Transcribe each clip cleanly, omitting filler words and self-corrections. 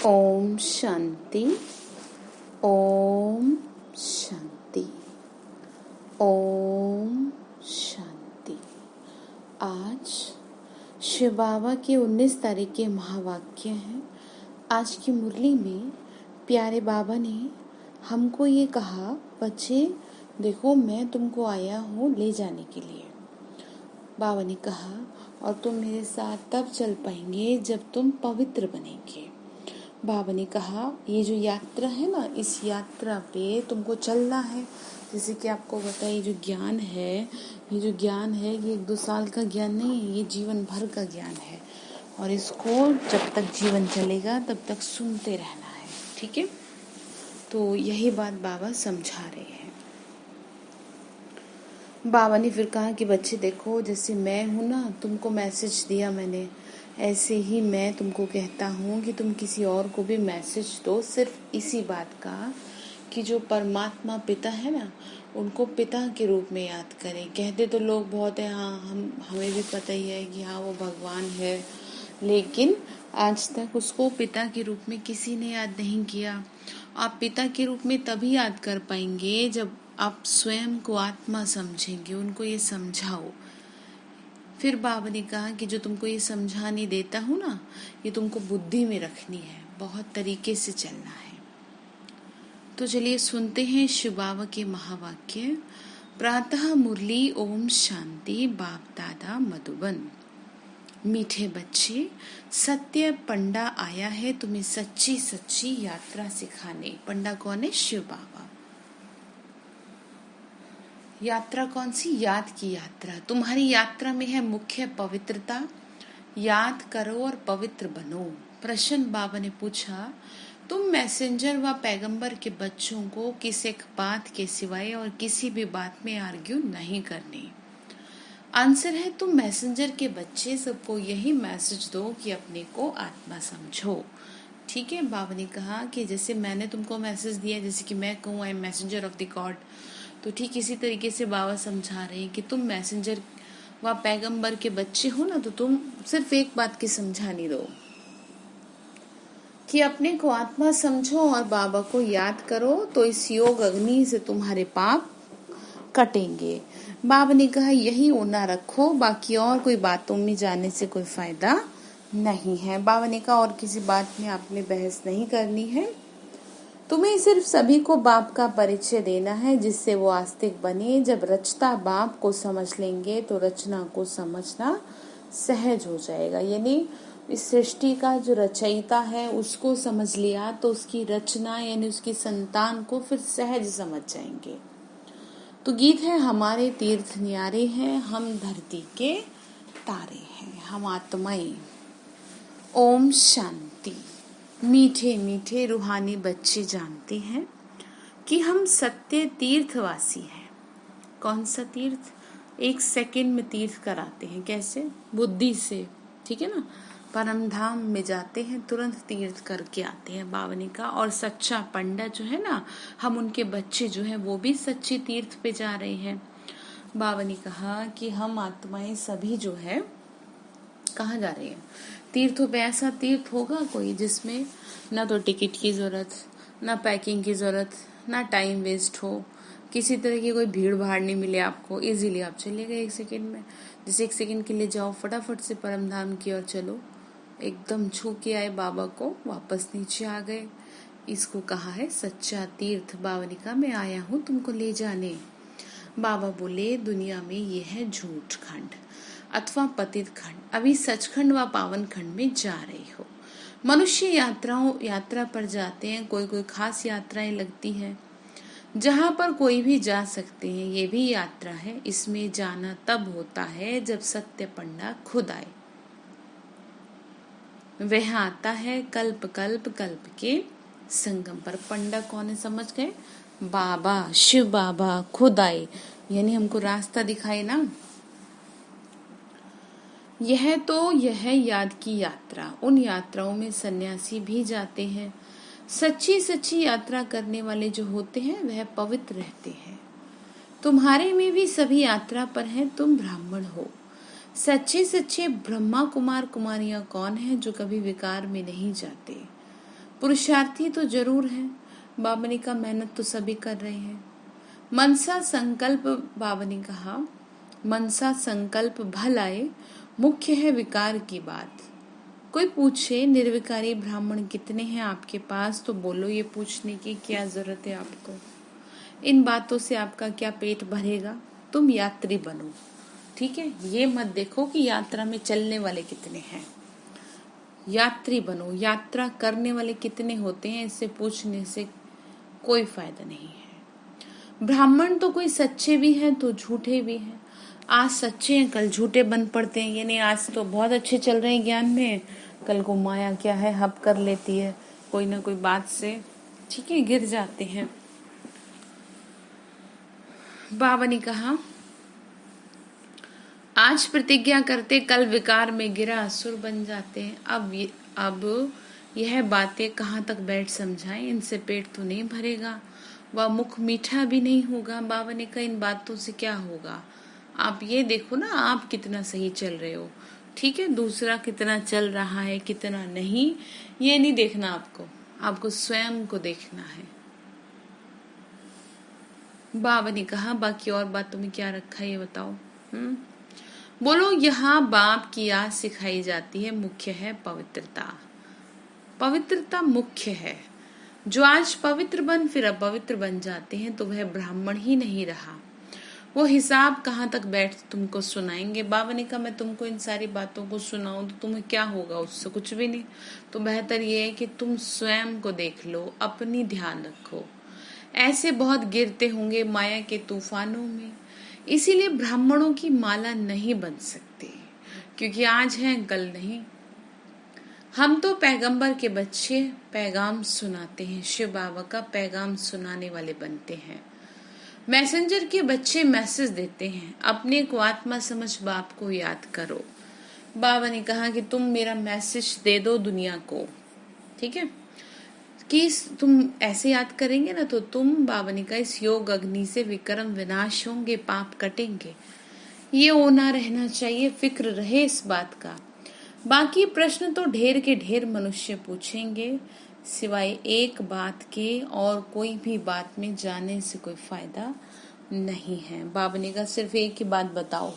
ओम शांति। ओम शांति। ओम शांति। आज शिव बाबा के 19 तारीख के महावाक्य हैं। आज की मुरली में प्यारे बाबा ने हमको ये कहा, बच्चे देखो मैं तुमको आया हूँ ले जाने के लिए। बाबा ने कहा और तुम मेरे साथ तब चल पाएंगे जब तुम पवित्र बनेंगे। बाबा ने कहा ये जो यात्रा है ना, इस यात्रा पे तुमको चलना है। जैसे कि आपको पता है ये जो ज्ञान है, ये 1-2 साल का ज्ञान नहीं है, ये जीवन भर का ज्ञान है। और इसको जब तक जीवन चलेगा तब तक सुनते रहना है, ठीक है। तो यही बात बाबा समझा रहे हैं। बाबा ने फिर कहा कि बच्चे देखो, जैसे मैं हूँ ना, तुमको मैसेज दिया मैंने, ऐसे ही मैं तुमको कहता हूँ कि तुम किसी और को भी मैसेज दो, सिर्फ इसी बात का कि जो परमात्मा पिता है ना, उनको पिता के रूप में याद करें। कहते तो लोग बहुत है, हाँ हमें भी पता ही है कि हाँ वो भगवान है, लेकिन आज तक उसको पिता के रूप में किसी ने याद नहीं किया। आप पिता के रूप में तभी याद कर पाएंगे जब आप स्वयं को आत्मा समझेंगे। उनको ये समझाओ। फिर बाबा ने कहा कि जो तुमको ये समझाने देता हूँ ना, ये तुमको बुद्धि में रखनी है, बहुत तरीके से चलना है। तो चलिए सुनते हैं शिव बाबा के महावाक्य। प्रातः मुरली ओम शांति, बाप दादा मधुबन। मीठे बच्चे, सत्य पंडा आया है तुम्हें सच्ची सच्ची यात्रा सिखाने। पंडा कौन है? शिव बाबा। यात्रा कौन सी? याद की यात्रा। तुम्हारी यात्रा में है मुख्य पवित्रता। याद करो और पवित्र बनो। प्रश्न बाबा ने पूछा, तुम मैसेंजर व पैगंबर के बच्चों को किसी एक बात के सिवाय और किसी भी बात में आर्ग्यू नहीं करनी। आंसर है, तुम मैसेंजर के बच्चे सबको यही मैसेज दो कि अपने को आत्मा समझो। ठीक है। बाबा ने कहा कि जैसे मैंने तुमको मैसेज दिया, जैसे कि मैं कहूँ I am messenger of the God, तो ठीक इसी तरीके से बाबा समझा रहे हैं कि तुम मैसेंजर व पैगंबर के बच्चे हो ना, तो तुम सिर्फ एक बात की समझानी दो कि अपने को आत्मा समझो और बाबा को याद करो, तो इस योग अग्नि से तुम्हारे पाप कटेंगे। बाबा ने कहा यही ओना रखो, बाकी और कोई बातों में जाने से कोई फायदा नहीं है। बाबा ने कहा और किसी बात में आपने बहस नहीं करनी है, तुम्हें सिर्फ सभी को बाप का परिचय देना है जिससे वो आस्तिक बने। जब रचता बाप को समझ लेंगे तो रचना को समझना सहज हो जाएगा। यानी इस सृष्टि का जो रचयिता है उसको समझ लिया तो उसकी रचना यानी उसकी संतान को फिर सहज समझ जाएंगे। तो गीत है, हमारे तीर्थ न्यारे हैं, हम धरती के तारे हैं, हम आत्माएं। ओम शांति। मीठे मीठे रूहानी बच्चे जानते हैं कि हम सत्य तीर्थवासी हैं। कौन सा तीर्थ? 1 सेकंड में तीर्थ कराते हैं। कैसे? बुद्धि से, ठीक है ना। परम धाम में जाते हैं, तुरंत तीर्थ करके आते हैं बाबा ने कहा। और सच्चा पंडा जो है ना, हम उनके बच्चे जो हैं वो भी सच्चे तीर्थ पे जा रहे हैं। बाबा ने कहा कि हम आत्माएं सभी जो है कहाँ जा रही हैं? तीर्थों पे। ऐसा तीर्थ होगा कोई जिसमें ना तो टिकट की जरूरत, ना पैकिंग की जरूरत, ना टाइम वेस्ट हो, किसी तरह की कोई भीड़ भाड़ नहीं मिले आपको, इजीली आप चले गए 1 सेकंड में। जैसे 1 सेकंड के लिए जाओ, फटाफट से परम धाम की ओर चलो, एकदम छू के आए बाबा को, वापस नीचे आ गए। इसको कहा है सच्चा तीर्थ। बाबा ने कहा मैं आया हूँ तुमको ले जाने। बाबा बोले दुनिया में ये है झूठ खंड अथवा पतित खंड, अभी सचखंड व पावन खंड में जा रही हो। मनुष्य यात्रा पर जाते हैं, कोई कोई खास यात्राएं लगती हैं जहां पर कोई भी जा सकते हैं। ये भी यात्रा है, इसमें जाना तब होता है जब सत्य पंडा खुद आए। वह आता है कल्प कल्प कल्प के संगम पर। पंडा कौन है समझ गए? बाबा, शिव बाबा खुद आए, यानी हमको रास्ता दिखाए ना। यह याद की यात्रा। उन यात्राओं में सन्यासी भी जाते हैं। सच्ची सच्ची यात्रा करने वाले जो होते हैं वह पवित्र रहते हैं। तुम्हारे में भी सभी यात्रा पर हैं, तुम ब्राह्मण हो। सच्चे सच्चे ब्रह्मा कुमार कुमारियां कौन हैं जो कभी विकार में नहीं जाते? पुरुषार्थी तो जरूर है। बाबा ने कहा मेहनत तो सभी कर रहे हैं। मनसा संकल्प, बाबा ने कहा मनसा संकल्प भल आए, मुख्य है विकार की बात। कोई पूछे निर्विकारी ब्राह्मण कितने हैं आपके पास, तो बोलो ये पूछने की क्या जरूरत है आपको। इन बातों से आपका क्या पेट भरेगा। तुम यात्री बनो, ठीक है। ये मत देखो कि यात्रा में चलने वाले कितने हैं। यात्री बनो, यात्रा करने वाले कितने होते हैं इससे पूछने से कोई फायदा नहीं है। ब्राह्मण तो कोई सच्चे भी हैं तो झूठे भी हैं। आज सच्चे हैं कल झूठे बन पड़ते हैं। यानी आज तो बहुत अच्छे चल रहे हैं ज्ञान में, कल को माया क्या है हब कर लेती है, कोई ना कोई बात से, ठीक है, गिर जाते हैं। बाबा ने कहा आज प्रतिज्ञा करते कल विकार में गिरा असुर बन जाते हैं। अब यह बातें कहाँ तक बैठ समझाएं, इनसे पेट तो नहीं भरेगा, वह मुख मीठा भी नहीं होगा। बाबा ने कहा इन बातों से क्या होगा। आप ये देखो ना आप कितना सही चल रहे हो, ठीक है। दूसरा कितना चल रहा है कितना नहीं, ये नहीं देखना आपको, आपको स्वयं को देखना है। बाबा ने कहा बाकी और बातों में क्या रखा है ये बताओ। बोलो यहाँ बाप की याद सिखाई जाती है, मुख्य है पवित्रता। पवित्रता मुख्य है। जो आज पवित्र बन फिर अपवित्र बन जाते हैं तो वह ब्राह्मण ही नहीं रहा। वो हिसाब कहाँ तक बैठ तुमको सुनाएंगे। बाबा ने कहा मैं तुमको इन सारी बातों को सुनाऊं तो तुम्हें क्या होगा, उससे कुछ भी नहीं। तो बेहतर ये है कि तुम स्वयं को देख लो, अपनी ध्यान रखो। ऐसे बहुत गिरते होंगे माया के तूफानों में, इसीलिए ब्राह्मणों की माला नहीं बन सकती, क्योंकि आज है कल नहीं। हम तो पैगंबर के बच्चे पैगाम सुनाते हैं, शिव बाबा का पैगाम सुनाने वाले बनते हैं। मैसेंजर के बच्चे मैसेज देते हैं, अपने को आत्मा समझ बाप को याद करो। बाबा ने कहा कि तुम मेरा मैसेज दे दो दुनिया को, ठीक है, कि तुम ऐसे याद करेंगे ना तो तुम, बाबा ने कहा, इस योग अग्नि से विक्रम विनाश होंगे, पाप कटेंगे। ये होना रहना चाहिए, फिक्र रहे इस बात का। बाकी प्रश्न तो ढेर के ढेर मनुष्य पूछेंगे, सिवाय एक बात के और कोई भी बात में जाने से कोई फायदा नहीं है। बाबा ने कहा सिर्फ एक ही बात बताओ।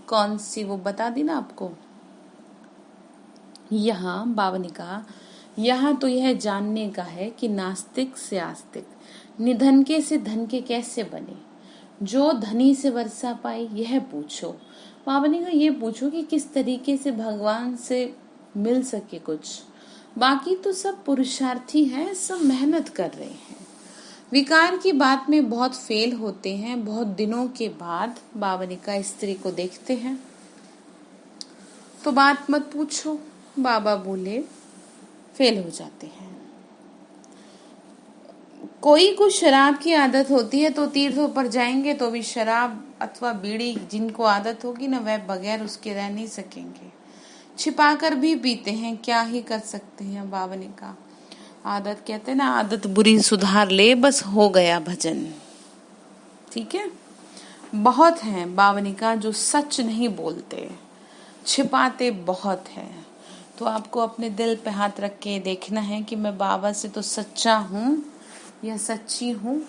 कौन सी, वो बता दी ना आपको। यहाँ बाबा ने कहा यहाँ तो यह जानने का है कि नास्तिक से आस्तिक, निधनके से धन के कैसे बने, जो धनी से वर्षा पाए यह पूछो। बाबा ने कहा ये पूछो कि किस तरीके से भगवान से मिल सके कुछ। बाकी तो सब पुरुषार्थी हैं, सब मेहनत कर रहे हैं। विकार की बात में बहुत फेल होते हैं, बहुत दिनों के बाद बाबा ने कहा स्त्री को देखते हैं तो बात मत पूछो। बाबा बोले फेल हो जाते हैं। कोई को शराब की आदत होती है तो तीर्थों पर जाएंगे तो भी शराब अथवा बीड़ी जिनको आदत होगी ना वह बगैर उसके रह नहीं सकेंगे, छिपा कर भी पीते हैं, क्या ही कर सकते हैं। बाबा ने कहा आदत, कहते हैं ना आदत बुरी सुधार ले, बस हो गया भजन, ठीक है। बहुत हैं बाबा ने कहा जो सच नहीं बोलते, छिपाते बहुत है। तो आपको अपने दिल पे हाथ रख के देखना है कि मैं बाबा से तो सच्चा हूँ या सच्ची हूँ।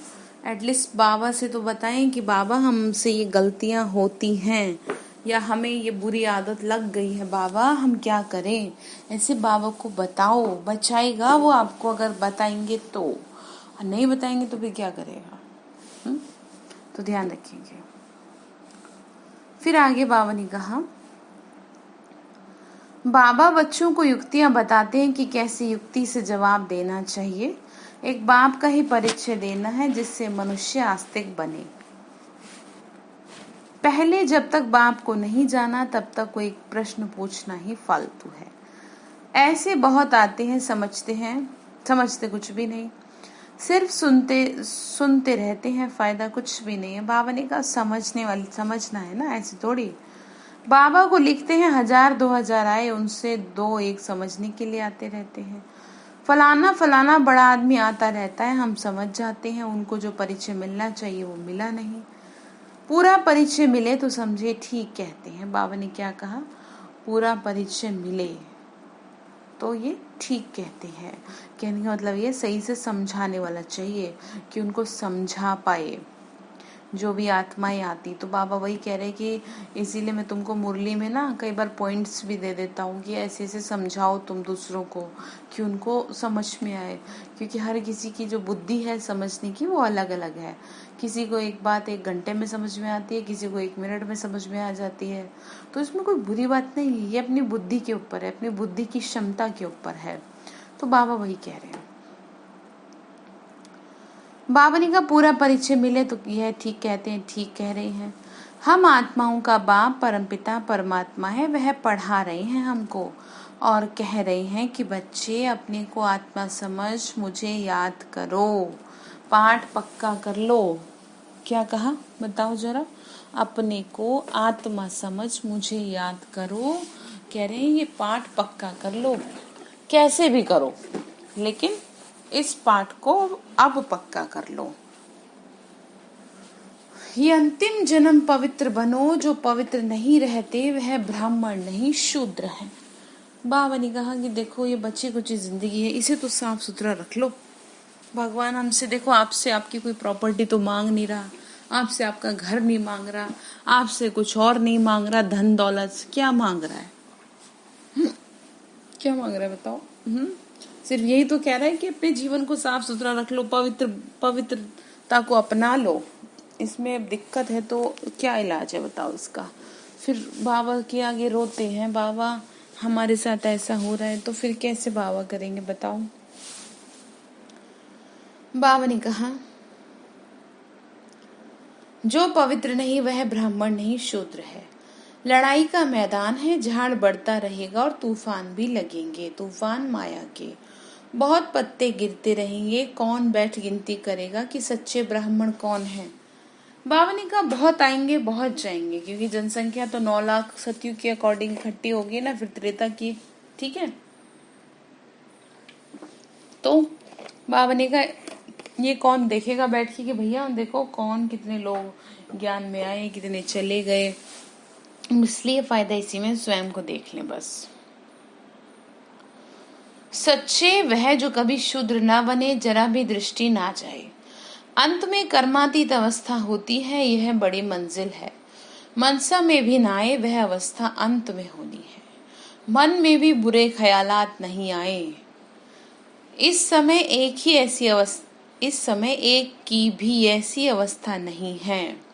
एटलीस्ट बाबा से तो बताएं कि बाबा हमसे ये गलतियां होती हैं या हमें ये बुरी आदत लग गई है, बाबा हम क्या करें। ऐसे बाबा को बताओ, बचाएगा वो आपको अगर बताएंगे तो, नहीं बताएंगे तो फिर क्या करेगा। तो ध्यान रखेंगे। फिर आगे बाबा ने कहा बाबा बच्चों को युक्तियां बताते हैं कि कैसी युक्ति से जवाब देना चाहिए। एक बाप का ही परिचय देना है जिससे मनुष्य आस्तिक बने। पहले जब तक बाप को नहीं जाना तब तक कोई प्रश्न पूछना ही फालतू है। ऐसे बहुत आते हैं, समझते कुछ भी नहीं, सिर्फ सुनते रहते हैं, फायदा कुछ भी नहीं है। बाबा ने कहा समझना है ना, ऐसे थोड़ी। बाबा को लिखते हैं 1000-2000 आए, उनसे 2-1 समझने के लिए आते रहते हैं। फलाना बड़ा आदमी आता रहता है, हम समझ जाते हैं, उनको जो परिचय मिलना चाहिए वो मिला नहीं। पूरा परिचय मिले तो समझे ठीक कहते हैं। बाबा ने क्या कहा, पूरा परिचय मिले तो ये ठीक कहते हैं। कहने का मतलब ये सही से समझाने वाला चाहिए कि उनको समझा पाए जो भी आत्माएं आती। तो बाबा वही कह रहे कि इसीलिए मैं तुमको मुरली में ना कई बार पॉइंट्स भी दे देता हूँ कि ऐसे ऐसे समझाओ तुम दूसरों को कि उनको समझ में आए, क्योंकि हर किसी की जो बुद्धि है समझने की वो अलग अलग है। किसी को एक बात 1 घंटे में समझ में आती है, किसी को 1 मिनट में समझ में आ जाती है। तो इसमें कोई बुरी बात नहीं है, ये अपनी बुद्धि के ऊपर है, अपनी बुद्धि की क्षमता के ऊपर है। तो बाबा वही कह रहे हैं। बाबा का पूरा परिचय मिले तो यह ठीक कहते हैं, ठीक कह रहे हैं। हम आत्माओं का बाप परमपिता परमात्मा है, वह पढ़ा रहे हैं हमको और कह रहे हैं कि बच्चे अपने को आत्मा समझ मुझे याद करो, पाठ पक्का कर लो। क्या कहा बताओ जरा? अपने को आत्मा समझ मुझे याद करो। कह रहे हैं ये पाठ पक्का कर लो, कैसे भी करो, लेकिन इस पाठ को अब पक्का कर लो। ये अंतिम जन्म पवित्र बनो, जो पवित्र नहीं रहते वह ब्राह्मण नहीं शूद्र है। बाबा ने कहा कि देखो ये बच्ची कुछ जिंदगी है, इसे तो साफ सुथरा रख लो। भगवान हमसे देखो, आपसे आपकी कोई प्रॉपर्टी तो मांग नहीं रहा, आपसे आपका घर नहीं मांग रहा, आपसे कुछ और नहीं मांग रहा, धन दौलत क्या मांग रहा है? क्या मांग रहा है बताओ? सिर्फ यही तो कह रहा है कि अपने जीवन को साफ सुथरा रख लो, पवित्रता को अपना लो। इसमें अब दिक्कत है तो क्या इलाज है बताओ इसका? फिर बाबा के आगे रोते हैं, बाबा हमारे साथ ऐसा हो रहा है, तो फिर कैसे बाबा करेंगे बताओ? बाबा ने कहा जो पवित्र नहीं वह ब्राह्मण नहीं शूद्र है। लड़ाई का मैदान है, झाड़ बढ़ता रहेगा और तूफान भी लगेंगे, तूफान माया के। बहुत पत्ते गिरते रहेंगे, कौन बैठ गिनती करेगा कि सच्चे ब्राह्मण कौन है? बाबा ने कहा बहुत आएंगे बहुत जाएंगे, क्योंकि जनसंख्या तो 9 लाख सतयुग के अकॉर्डिंग इकट्ठी होगी ना, फिर त्रेता की। ठीक है, तो बाबा ने कहा ये कौन देखेगा बैठ के कि भैया देखो कौन कितने लोग ज्ञान में आए, कितने चले गए। इसलिए फायदा इसी में स्वयं को देख लें बस। सच्चे वह जो कभी शूद्र ना बने, जरा भी दृष्टि ना जाए। अंत में कर्मातीत अवस्था होती है, यह बड़ी मंजिल है। मनसा में भी ना आए वह अवस्था अंत में होनी है। मन में भी बुरे ख्यालात नहीं आए। इस समय एक की भी ऐसी अवस्था नहीं है।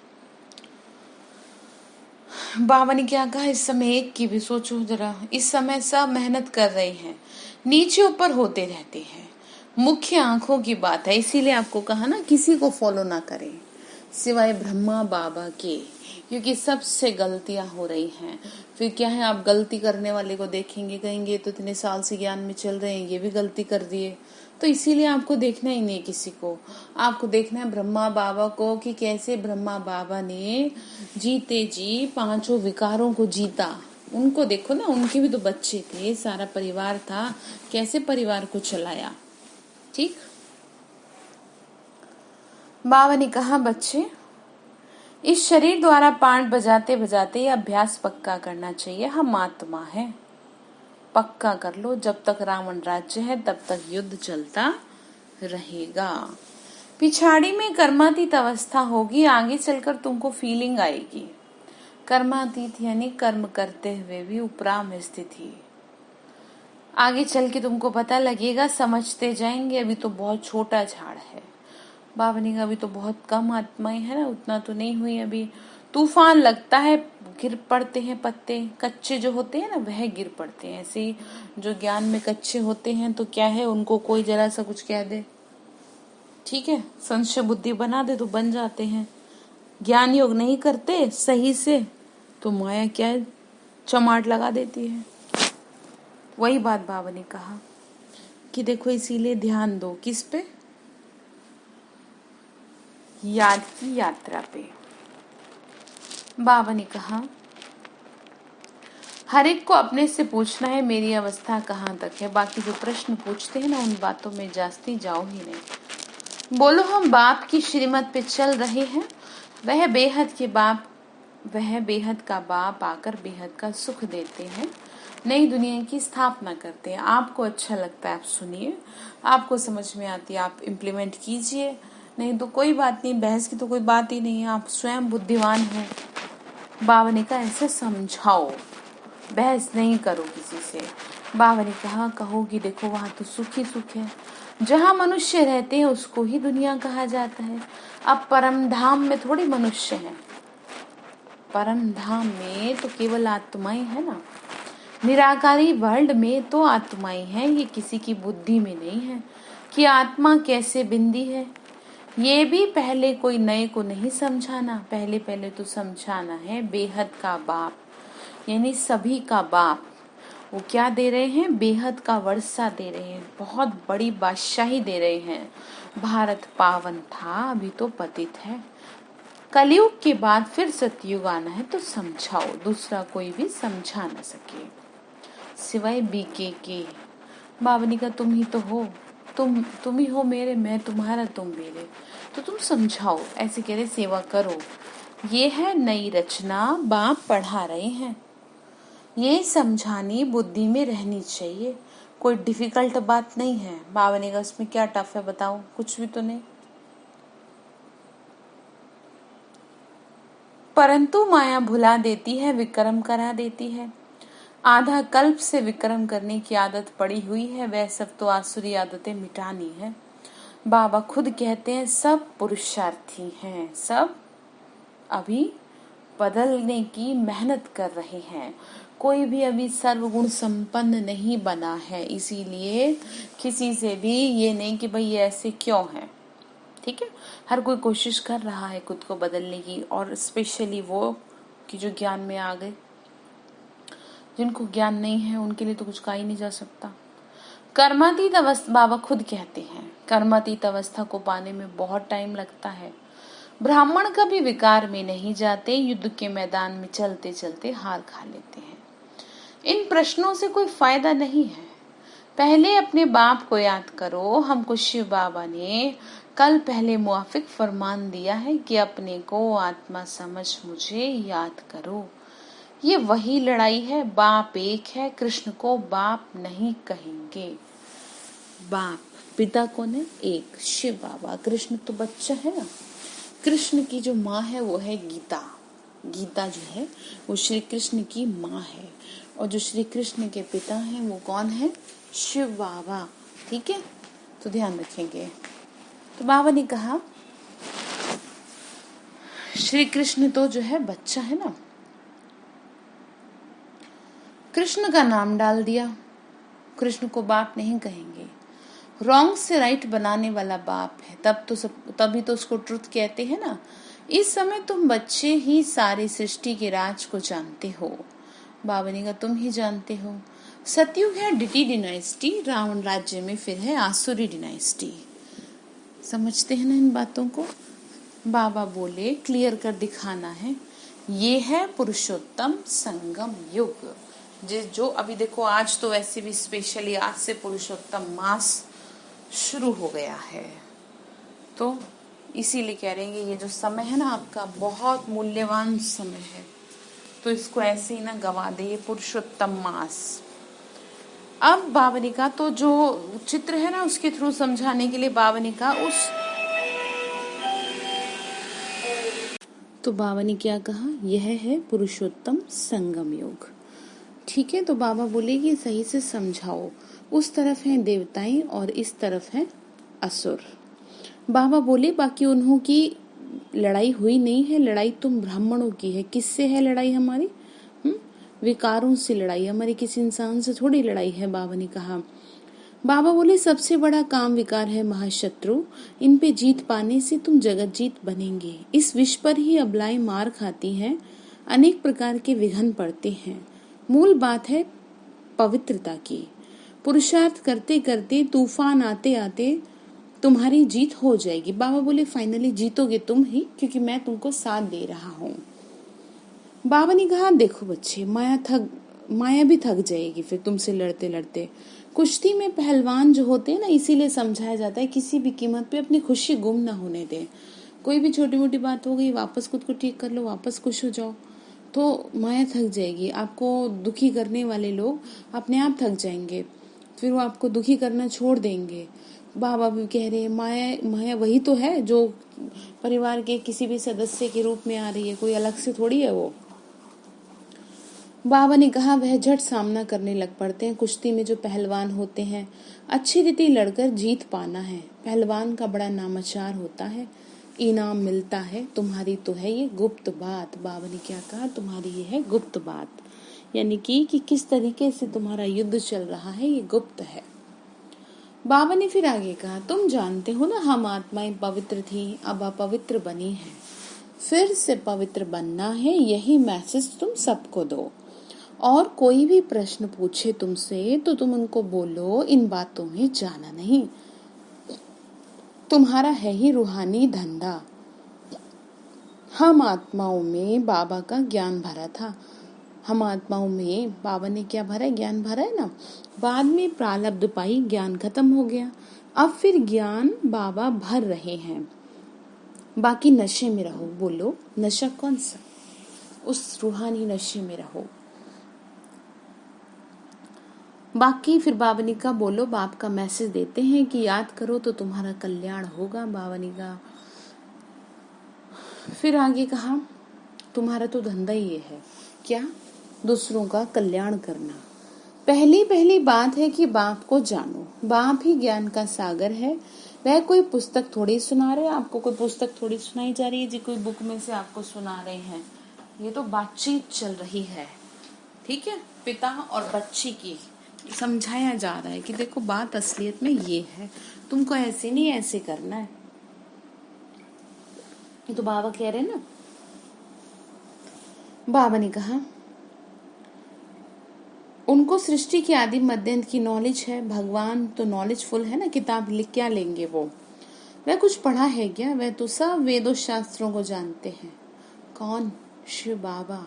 बाबा ने क्या कहा? इस समय एक की भी, सोचो जरा, इस समय सब मेहनत कर रहे हैं, नीचे ऊपर होते रहते हैं। मुख्य आंखों की बात है, इसीलिए आपको कहा ना किसी को फॉलो ना करें सिवाय ब्रह्मा बाबा के, क्योंकि सबसे गलतियां हो रही हैं। फिर क्या है, आप गलती करने वाले को देखेंगे, कहेंगे तो इतने साल से ज्ञान में चल रहे हैं, ये भी गलती कर दिए। तो इसीलिए आपको देखना ही नहीं किसी को, आपको देखना है ब्रह्मा बाबा को कि कैसे ब्रह्मा बाबा ने जीते जी 5 विकारों को जीता। उनको देखो ना, उनके भी तो बच्चे थे, सारा परिवार था, कैसे परिवार को चलाया। ठीक, बाबा ने कहा बच्चे इस शरीर द्वारा पाठ बजाते बजाते अभ्यास पक्का करना चाहिए। हम आत्मा है, पक्का कर लो। जब तक रावण राज्य है तब तक युद्ध चलता रहेगा। पिछाड़ी में कर्मातीत अवस्था होगी, आगे चलकर तुमको फीलिंग आएगी। कर्मातीत यानी कर्म करते हुए भी उपराम स्थिति। आगे चल के तुमको पता लगेगा, समझते जाएंगे। अभी तो बहुत छोटा झाड़ है। बाबा ने कहा अभी तो बहुत कम आत्माएं है ना, उतना तो नहीं हुई अभी। तूफान लगता है, गिर पड़ते हैं पत्ते, कच्चे जो होते हैं ना वह गिर पड़ते हैं। ऐसे ही जो ज्ञान में कच्चे होते हैं तो क्या है, उनको कोई जरा सा कुछ कह दे, ठीक है, संशय बुद्धि बना दे तो बन जाते हैं। ज्ञान योग नहीं करते सही से तो माया क्या है, चमाट लगा देती है। वही बात बाबा ने कहा कि देखो इसीलिए ध्यान दो किस पे? याद की यात्रा पे। बाबा ने कहा हर एक को अपने से पूछना है मेरी अवस्था कहाँ तक है। बाकी जो प्रश्न पूछते हैं ना उन बातों में जास्ती जाओ ही नहीं। बोलो हम बाप की श्रीमत पे चल रहे हैं। वह बेहद का बाप आकर बेहद का सुख देते हैं। नई दुनिया की स्थापना करते हैं। आपको अच्छा लगता है आप सुनिए, आपको समझ में आती है आप इम्प्लीमेंट कीजिए, नहीं तो कोई बात नहीं, बहस की तो कोई बात ही नहीं है, आप स्वयं बुद्धिमान हैं। बाबा ने कहा ऐसे समझाओ, बहस नहीं करो किसी से। बाबा ने कहा कहोगी देखो वहां तो सुख ही सुख है, जहाँ मनुष्य रहते हैं उसको ही दुनिया कहा जाता है। अब परम धाम में थोड़ी मनुष्य हैं, परम धाम में तो केवल आत्माएं है ना। निराकारी वर्ल्ड में तो आत्माएं हैं, ये किसी की बुद्धि में नहीं है कि आत्मा कैसे बिंदी है। ये भी पहले कोई नए को नहीं समझाना, पहले तो समझाना है बेहद का बाप, यानी सभी का बाप। वो क्या दे रहे हैं, बेहद का वर्षा दे रहे हैं, बहुत बड़ी बादशाही दे रहे हैं। भारत पावन था, अभी तो पतित है, कलयुग के बाद फिर सतयुग आना है, तो समझाओ, दूसरा कोई भी समझा ना सके सिवाय बीके के। बाबा ने कहा तुम ही तो हो, तुम ही हो मेरे, मैं तुम्हारा तुम मेरे, तो तुम समझाओ, ऐसे कह रहे सेवा करो। ये है नई रचना, बाप पढ़ा रहे हैं, ये समझानी बुद्धि में रहनी चाहिए, कोई डिफिकल्ट बात नहीं है। बाबा ने कहा इसमें क्या टफ है बताओ, कुछ भी तो नहीं। परंतु माया भुला देती है, विक्रम करा देती है। आधा कल्प से विक्रम करने की आदत पड़ी हुई है, वह सब तो आसुरी आदतें मिटानी है। बाबा खुद कहते हैं सब पुरुषार्थी हैं, सब अभी बदलने की मेहनत कर रहे हैं, कोई भी अभी सर्वगुण संपन्न नहीं बना है। इसीलिए किसी से भी ये नहीं कि भाई ये ऐसे क्यों है, ठीक है। हर कोई कोशिश कर रहा है खुद को बदलने की, और स्पेशली वो कि जो ज्ञान में आ गए, जिनको ज्ञान नहीं है उनके लिए तो कुछ कहा ही नहीं जा सकता। कर्मातीत अवस्था, बाबा खुद कहते हैं कर्मातीत अवस्था को पाने में बहुत टाइम लगता है। ब्राह्मण कभी विकार में नहीं जाते, युद्ध के मैदान में चलते चलते हार खा लेते हैं। इन प्रश्नों से कोई फायदा नहीं है, पहले अपने बाप को याद करो। हमको शिव बाबा ने कल पहले मुआफिक फरमान दिया है कि अपने को आत्मा समझ मुझे याद करो। ये वही लड़ाई है, बाप एक है, कृष्ण को बाप नहीं कहेंगे। बाप पिता कौन है, एक शिव बाबा, कृष्ण तो बच्चा है ना। कृष्ण की जो माँ है वो है गीता, गीता जो है वो श्री कृष्ण की माँ है, और जो श्री कृष्ण के पिता हैं वो कौन है, शिव बाबा, ठीक है, तो ध्यान रखेंगे। तो बाबा ने कहा श्री कृष्ण तो जो है बच्चा है ना, कृष्ण का नाम डाल दिया, कृष्ण को बाप नहीं कहेंगे। रॉन्ग से राइट बनाने वाला बाप है, तभी तो उसको ट्रुथ कहते हैं ना। इस समय तुम बच्चे ही सारी सृष्टि के राज को जानते हो। बाबा ने कहा तुम ही जानते हो। सतयुग है डिटी डिनाइस्टी, रावण राज्य में फिर है आसुरी डिनाइस्टी। समझते हैं ना इन बातों को। बाबा बोले क्लियर कर दिखाना है, ये है पुरुषोत्तम संगम युग। जो अभी देखो, आज तो वैसे भी स्पेशली आज से पुरुषोत्तम मास शुरू हो गया है, तो इसीलिए कह रहे हैं ये जो समय है ना आपका बहुत मूल्यवान समय है, तो इसको ऐसे ही ना गवा दे, ये पुरुषोत्तम मास। अब बाबा ने कहा, तो जो चित्र है ना उसके थ्रू समझाने के लिए बाबा ने कहा तो बाबा ने क्या कहा, यह है पुरुषोत्तम संगम योग, ठीक है। तो बाबा बोले कि सही से समझाओ, उस तरफ हैं देवताएं और इस तरफ हैं असुर। बाबा बोले बाकी उन्हों की लड़ाई हुई नहीं है, लड़ाई तुम ब्राह्मणों की है। किससे है लड़ाई हमारी, विकारों से लड़ाई, हमारी किसी इंसान से थोड़ी लड़ाई है। बाबा ने कहा, बाबा बोले सबसे बड़ा काम विकार है महाशत्रु, इन पे जीत पाने से तुम जगत जीत बनेंगे। इस विष पर ही अबलाएं मार खाती हैं, अनेक प्रकार के विघ्न पड़ते हैं। मूल बात है पवित्रता की। पुरुषार्थ करते करते तूफान आते आते तुम्हारी जीत हो जाएगी। बाबा बोले फाइनली जीतोगे तुम ही, क्योंकि मैं तुमको साथ दे रहा हूँ। बाबा ने कहा देखो बच्चे, माया भी थक जाएगी फिर तुमसे लड़ते लड़ते। कुश्ती में पहलवान जो होते हैं ना, इसीलिए समझाया जाता है किसी भी कीमत पे अपनी खुशी गुम ना होने दे। कोई भी छोटी मोटी बात हो गई, वापस खुद को ठीक कर लो, वापस खुश हो जाओ। तो माया थक जाएगी, आपको दुखी करने वाले लोग अपने आप थक जाएंगे, फिर वो आपको दुखी करना छोड़ देंगे। बाबा भी कह रहे हैं माया माया वही तो है जो परिवार के किसी भी सदस्य के रूप में आ रही है, कोई अलग से थोड़ी है वो। बाबा ने कहा वह झट सामना करने लग पड़ते हैं। कुश्ती में जो पहलवान होते हैं अच्छी रीति लड़कर जीत पाना है, पहलवान का बड़ा नामाचार होता है, इनाम मिलता है। तुम्हारी तो है ये गुप्त बात। बाबा ने क्या कहा, तुम्हारी ये है गुप्त बात, यानी कि किस तरीके से तुम्हारा युद्ध चल रहा है ये गुप्त है। बाबा ने फिर आगे कहा, तुम जानते हो ना हम आत्माएं पवित्र थी, अब अपवित्र बनी है, फिर से पवित्र बनना है, यही मैसेज तुम सबको दो। और कोई भी प्रश्न पूछे तुमसे तो तुम उनको बोलो इन बातों में जाना नहीं, तुम्हारा है ही रूहानी धंधा। हम आत्माओं में बाबा का ज्ञान भरा था, हम आत्माओं में बाबा ने क्या भरा है, ज्ञान भरा है ना। बाद में प्रारब्ध पाई ज्ञान खत्म हो गया, अब फिर ज्ञान बाबा भर रहे हैं। बाकी नशे में रहो। बोलो नशा कौन सा, उस रूहानी नशे में रहो। बाकी फिर बाबा ने कहा बोलो, बाप का मैसेज देते हैं कि याद करो तो तुम्हारा कल्याण होगा। बाबा ने कहा, फिर आगे कहा तुम्हारा तो धंधा ही ये है, क्या, दूसरों का कल्याण करना। पहली बात है कि बाप को जानो, बाप ही ज्ञान का सागर है। वह कोई पुस्तक थोड़ी सुना रहे, आपको कोई पुस्तक थोड़ी सुनाई जा रही है जी, कोई बुक में से आपको सुना रहे हैं। ये तो बातचीत चल रही है, ठीक है, पिता और बच्ची की समझाया जा रहा है कि देखो बात असलियत में ये है, तुमको ऐसे नहीं ऐसे करना है। ये तो बाबा कह रहे हैं ना। बाबा ने कहा उनको सृष्टि की आदि मध्य अंत की नॉलेज है, भगवान तो नॉलेजफुल है ना, किताब लिख क्या लेंगे वो, वह कुछ पढ़ा है क्या, वह तो सब वेदों शास्त्रों को जानते हैं। कौन, शिव बाबा।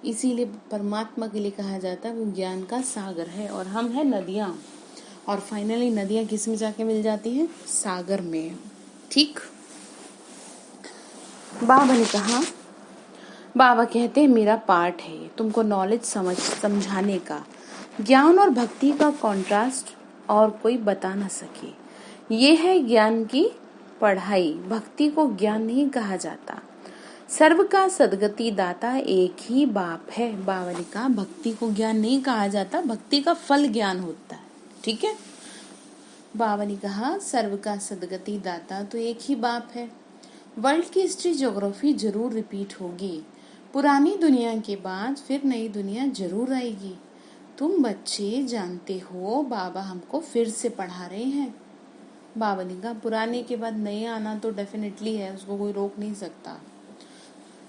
इसीलिए परमात्मा के लिए कहा जाता है वो ज्ञान का सागर है, और हम है नदियां, और फाइनली नदियां किस में जाके मिल जाती हैं, सागर में। ठीक। बाबा ने कहा, बाबा कहते हैं मेरा पार्ट है तुमको नॉलेज समझाने का, ज्ञान और भक्ति का कॉन्ट्रास्ट और कोई बता ना सके। ये है ज्ञान की पढ़ाई, भक्ति को ज्ञान नहीं कहा जाता। सर्व का सदगति दाता एक ही बाप है। बाबा ने कहा भक्ति को ज्ञान नहीं कहा जाता, भक्ति का फल ज्ञान होता है, ठीक है। बाबा ने कहा सर्व का सदगति दाता तो एक ही बाप है। वर्ल्ड की हिस्ट्री ज्योग्राफी जरूर रिपीट होगी, पुरानी दुनिया के बाद फिर नई दुनिया जरूर आएगी। तुम बच्चे जानते हो बाबा हमको फिर से पढ़ा रहे हैं। बाबा ने कहा पुराने के बाद नए आना तो डेफिनेटली है, उसको कोई रोक नहीं सकता।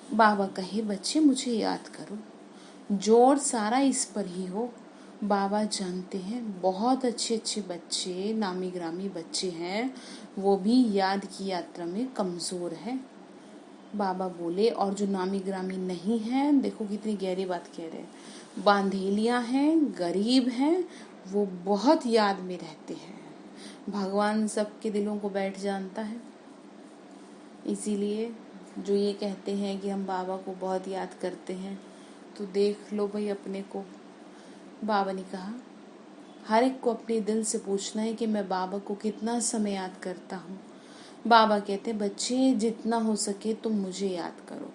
बाबा कहे बच्चे मुझे याद करो, जोर सारा इस पर ही हो। बाबा जानते हैं बहुत अच्छे अच्छे बच्चे, नामी ग्रामी बच्चे हैं, वो भी याद की यात्रा में कमजोर है। बाबा बोले और जो नामी ग्रामी नहीं हैं, देखो कितनी गहरी बात कह रहे हैं, बांधेलियां हैं, गरीब हैं, वो बहुत याद में रहते हैं। भगवान सबके दिलों को बैठ जानता है, इसीलिए जो ये कहते हैं कि हम बाबा को बहुत याद करते हैं, तो देख लो भाई अपने को। बाबा ने कहा हर एक को अपने दिल से पूछना है कि मैं बाबा को कितना समय याद करता हूँ। बाबा कहते बच्चे जितना हो सके तुम मुझे याद करो,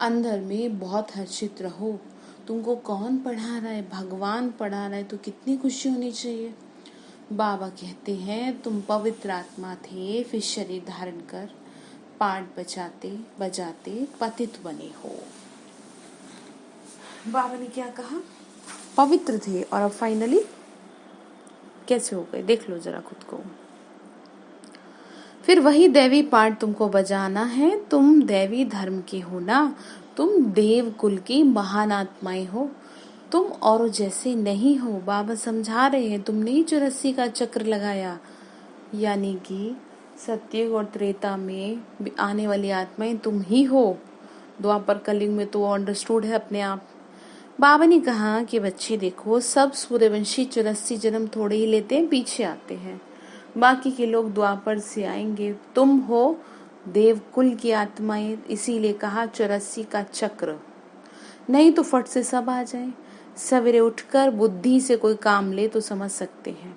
अंदर में बहुत हर्षित रहो। तुमको कौन पढ़ा रहा है, भगवान पढ़ा रहा है, तो कितनी खुशी होनी चाहिए। बाबा कहते हैं तुम पवित्र आत्मा थे, फिर शरीर धारण कर पाठ बजाते बजाते पतित बने हो। बाबा ने क्या कहा, पवित्र थे और अब फाइनली कैसे हो गए, देख लो जरा खुद को। फिर वही दैवी पाठ तुमको बजाना है, तुम दैवी धर्म के हो ना, तुम देव कुल की महान आत्माएं हो, तुम और जैसे नहीं हो। बाबा समझा रहे हैं तुमने ही 84 का चक्र लगाया, यानी कि सत्युग और त्रेता में आने वाली आत्माएं तुम ही हो। द्वापर कलयुग में तो अंडरस्टूड है अपने आप। बाबा ने कहा कि बच्चे देखो सब सूर्यवंशी 84 जन्म थोड़े ही लेते हैं, पीछे आते हैं, बाकी के लोग द्वापर से आएंगे। तुम हो देवकुल की आत्माएं, इसीलिए कहा 84 का चक्र। नहीं तो फट से सब आ जाए। सवेरे उठकर बुद्धि से कोई काम ले तो समझ सकते हैं।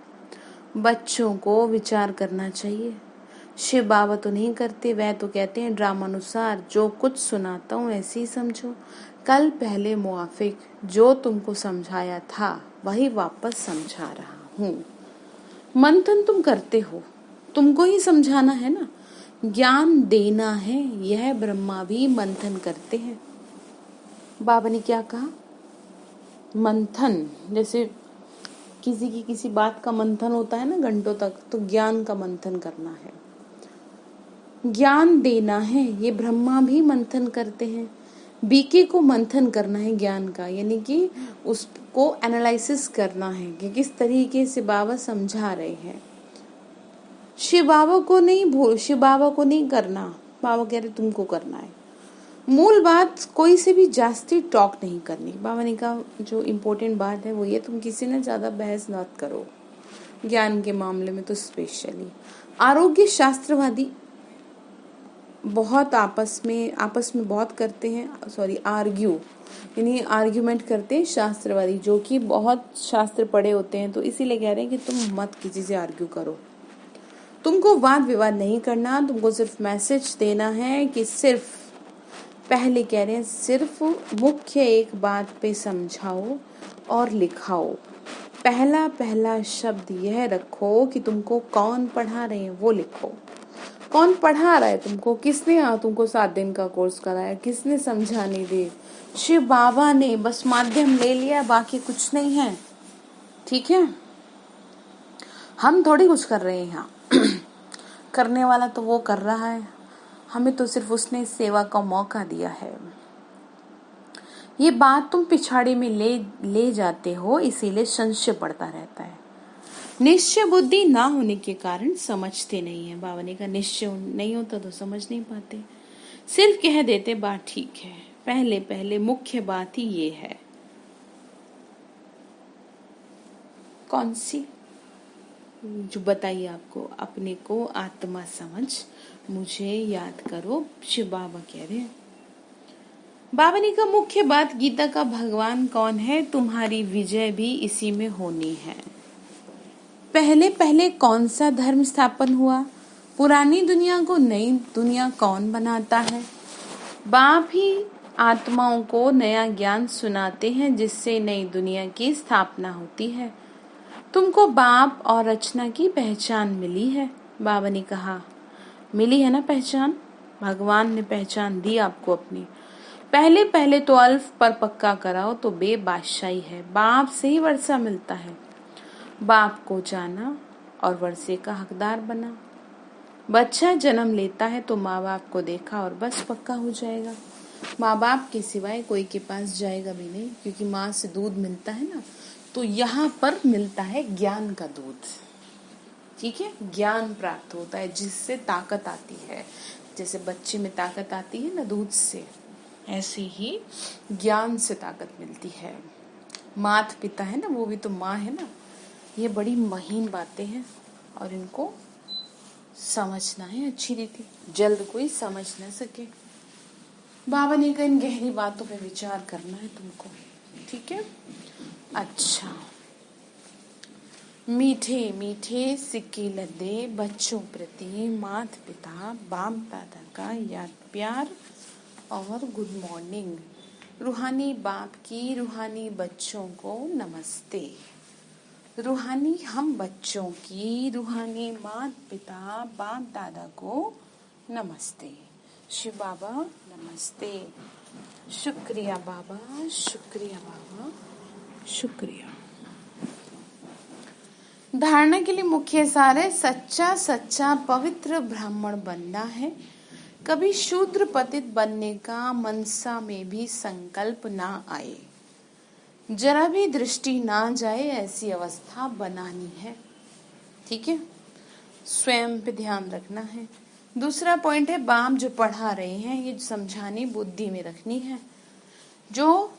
बच्चों को विचार करना चाहिए। शिव बाबा तो नहीं करते, वह तो कहते हैं ड्रामा अनुसार जो कुछ सुनाता हूँ ऐसे ही समझो। कल पहले मुआफिक जो तुमको समझाया था वही वापस समझा रहा हूँ। मंथन तुम करते हो, तुमको ही समझाना है ना, ज्ञान देना है। यह ब्रह्मा भी मंथन करते हैं। बाबा ने क्या कहा? मंथन, जैसे किसी की किसी बात का मंथन होता है ना घंटों तक, तो ज्ञान का मंथन करना है, ज्ञान देना है। ये ब्रह्मा भी मंथन करते हैं। बीके को मंथन करना है ज्ञान का, यानी कि उसको एनालिसिस करना है कि किस तरीके से बाबा समझा रहे हैं। शिव बाबा को नहीं करना, बाबा कह रहे तुमको करना है। मूल बात कोई से भी जास्ती टॉक नहीं करनी। बाबा ने कहा जो इम्पोर्टेंट बात है वो ये, तुम किसी ने ज्यादा बहस मत करो, ज्ञान के मामले में तो स्पेशली। आरोग्य शास्त्रवादी बहुत आपस में बहुत करते हैं, आर्ग्यू, यानी आर्ग्यूमेंट करते हैं शास्त्रवादी, जो कि बहुत शास्त्र पढ़े होते हैं। तो इसीलिए कह रहे हैं कि तुम मत किसी से आर्ग्यू करो, तुमको वाद विवाद नहीं करना, तुमको सिर्फ मैसेज देना है कि सिर्फ, पहले कह रहे हैं सिर्फ मुख्य एक बात पे समझाओ और लिखाओ। पहला शब्द यह रखो कि तुमको कौन पढ़ा रहे हैं वो लिखो। कौन पढ़ा रहा है तुमको, किसने तुमको 7 दिन का कोर्स कराया, किसने समझाने दे? शिव बाबा ने बस माध्यम ले लिया, बाकी कुछ नहीं है। ठीक है, हम थोड़ी कुछ कर रहे हैं यहाँ करने वाला तो वो कर रहा है, हमें तो सिर्फ उसने सेवा का मौका दिया है। ये बात तुम पिछाड़ी में ले जाते हो, इसीलिए संशय बढ़ता रहता है। निश्चय बुद्धि ना होने के कारण समझते नहीं है। बाबा ने कहा निश्चय नहीं होता तो समझ नहीं पाते, सिर्फ कह देते बात ठीक है। पहले मुख्य बात ही ये है। कौन सी? जो बताइए आपको, अपने को आत्मा समझ, मुझे याद करो। शिव बाबा कह रहे हैं, बाबा ने कहा मुख्य बात गीता का भगवान कौन है, तुम्हारी विजय भी इसी में होनी है। पहले कौन सा धर्म स्थापन हुआ, पुरानी दुनिया को नई दुनिया कौन बनाता है? बाप ही आत्माओं को नया ज्ञान सुनाते हैं जिससे नई दुनिया की स्थापना होती है। तुमको बाप और रचना की पहचान मिली है। बाबा ने कहा मिली है ना पहचान, भगवान ने पहचान दी आपको अपनी। पहले तो अल्फ पर पक्का कराओ तो बेबादशाही है। बाप से ही वर्षा मिलता है, बाप को जाना और वर्षे का हकदार बना। बच्चा जन्म लेता है तो माँ बाप को देखा और बस पक्का हो जाएगा। माँ बाप के सिवाय कोई के पास जाएगा भी नहीं, क्योंकि माँ से दूध मिलता है ना, तो यहाँ पर मिलता है ज्ञान का दूध। ठीक है, ज्ञान प्राप्त होता है जिससे ताकत आती है। जैसे बच्चे में ताकत आती है ना दूध से, ऐसे ही ज्ञान से ताकत मिलती है। माता पिता है ना, वो भी तो माँ है ना। ये बड़ी महीन बातें हैं और इनको समझना है अच्छी रीति, जल्द कोई समझ न सके। बाबा ने कहा इन गहरी बातों पे विचार करना है तुमको। ठीक है, अच्छा। मीठे सिक्के लदे बच्चों प्रति माता पिता बाप दादा का याद प्यार और गुड मॉर्निंग। रूहानी बाप की रूहानी बच्चों को नमस्ते। रूहानी हम बच्चों की रूहानी माता पिता बाप दादा को नमस्ते। शिव बाबा नमस्ते। शुक्रिया बाबा, शुक्रिया बाबा, शुक्रिया। धारणा के लिए मुख्य सार है, सच्चा पवित्र ब्राह्मण बनना है। कभी शूद्र पतित बनने का मनसा में भी संकल्प ना आए, जरा भी दृष्टि ना जाए, ऐसी अवस्था बनानी है। ठीक है, स्वयं पे ध्यान रखना है। दूसरा पॉइंट है, बाप जो पढ़ा रहे हैं ये समझानी बुद्धि में रखनी है। जो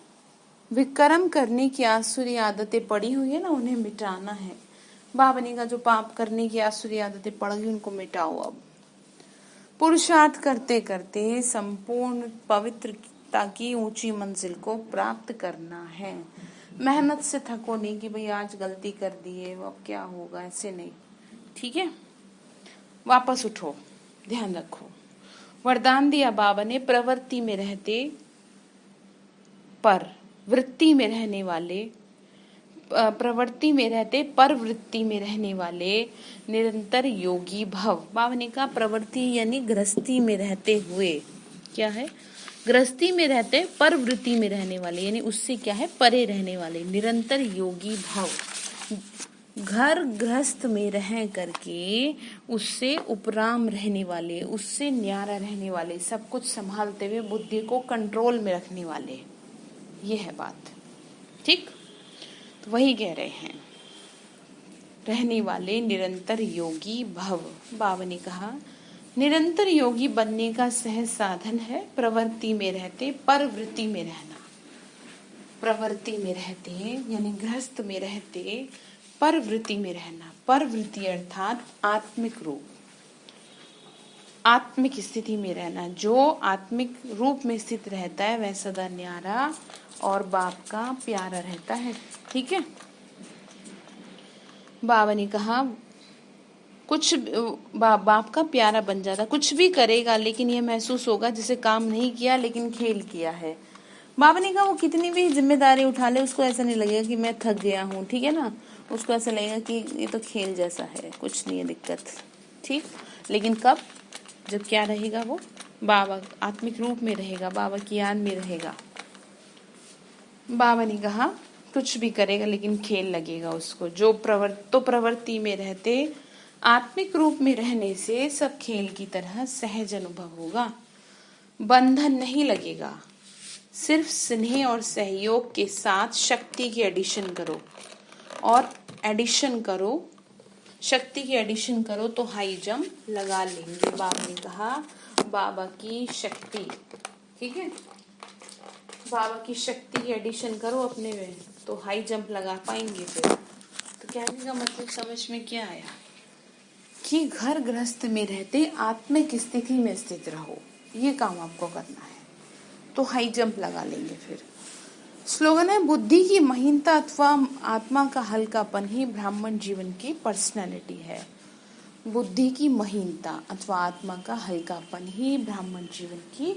विक्रम करने की आसुरी आदतें पड़ी हुई है ना, उन्हें मिटाना है। बाबा ने कहा जो पाप करने की आसुरी आदतें पड़ गई उनको मिटाओ। अब पुरुषार्थ करते करते संपूर्ण पवित्र ताकि ऊंची मंजिल को प्राप्त करना है। मेहनत से थको नहीं कि भाई आज गलती कर दी है अब क्या होगा, ऐसे नहीं, ठीक है। वापस उठो, ध्यान रखो। वरदान दिया बाबा ने, प्रवृत्ति में रहते पर वृत्ति में रहने वाले, प्रवृत्ति में रहते पर वृत्ति में रहने वाले निरंतर योगी भव। बाबा ने कहा प्रवृत्ति यानी गृहस्थी में रहते हुए, क्या है, गृहस्थी में रहते पर वृत्ति में रहने वाले, यानी उससे क्या है, परे रहने वाले, निरंतर योगी भव। घर गृहस्थ में रह करके उससे उपराम रहने वाले, उससे न्यारा रहने वाले, सब कुछ संभालते हुए बुद्धि को कंट्रोल में रखने वाले, ये है बात, ठीक। तो वही कह रहे हैं, रहने वाले निरंतर योगी भव। बाबा ने कहा निरंतर योगी बनने का सहज साधन है प्रवृत्ति में रहते पर वृत्ति में रहना। प्रवृत्ति में रहते यानी गृहस्थ में रहते पर वृत्ति में रहना। पर वृत्ति अर्थात आत्मिक रूप, आत्मिक स्थिति में रहना। जो आत्मिक रूप में स्थित रहता है वह सदा न्यारा और बाप का प्यारा रहता है, ठीक है। बाबा ने कहा कुछ बाप का प्यारा बन जाता, कुछ भी करेगा लेकिन ये महसूस होगा जैसे काम नहीं किया लेकिन खेल किया है। बाबा ने कहा वो कितनी भी जिम्मेदारी उठा ले उसको ऐसा नहीं लगेगा कि मैं थक गया हूँ, ठीक है ना, उसको ऐसा लगेगा कि ये तो खेल जैसा है, कुछ नहीं है दिक्कत, ठीक। लेकिन कब, जब क्या रहेगा, वो बाबा आत्मिक रूप में रहेगा, बाबा की याद में रहेगा। बाबा ने कहा कुछ भी करेगा लेकिन खेल लगेगा उसको। जो प्रवृत्ति में रहते आत्मिक रूप में रहने से सब खेल की तरह सहज अनुभव होगा, बंधन नहीं लगेगा। सिर्फ स्नेह और सहयोग के साथ शक्ति की एडिशन करो और एडिशन करो, शक्ति की एडिशन करो तो हाई जंप लगा लेंगे। बाबा ने कहा बाबा की शक्ति, ठीक है, बाबा की शक्ति की एडिशन करो अपने में तो हाई जंप लगा पाएंगे। फिर तो कहने का मतलब समझ में क्या आया कि घर गृहस्थ में रहते आत्मिक स्थिति में स्थित रहो, ये काम आपको करना है तो हाई जंप लगा लेंगे। फिर स्लोगन है बुद्धि की महीनता अथवा आत्मा का हल्कापन ही ब्राह्मण जीवन की पर्सनैलिटी है। बुद्धि की महीनता अथवा आत्मा का हल्कापन ही ब्राह्मण जीवन की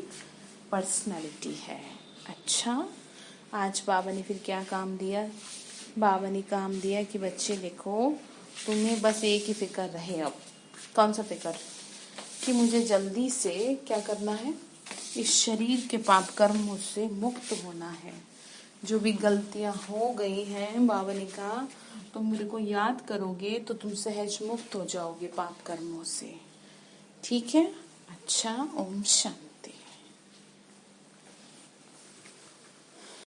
पर्सनैलिटी है। अच्छा, आज बाबा ने फिर क्या काम दिया? बाबा ने काम दिया कि बच्चे देखो तुम्हें बस एक ही फिक्र रहे। अब कौन सा फिक्र? कि मुझे जल्दी से क्या करना है, इस शरीर के पाप कर्मों से मुक्त होना है। जो भी गलतियां हो गई हैं बाबा ने कहा तुम मेरे को याद करोगे तो तुम सहज मुक्त हो जाओगे पाप कर्मों से, ठीक है। अच्छा, ओम शांति।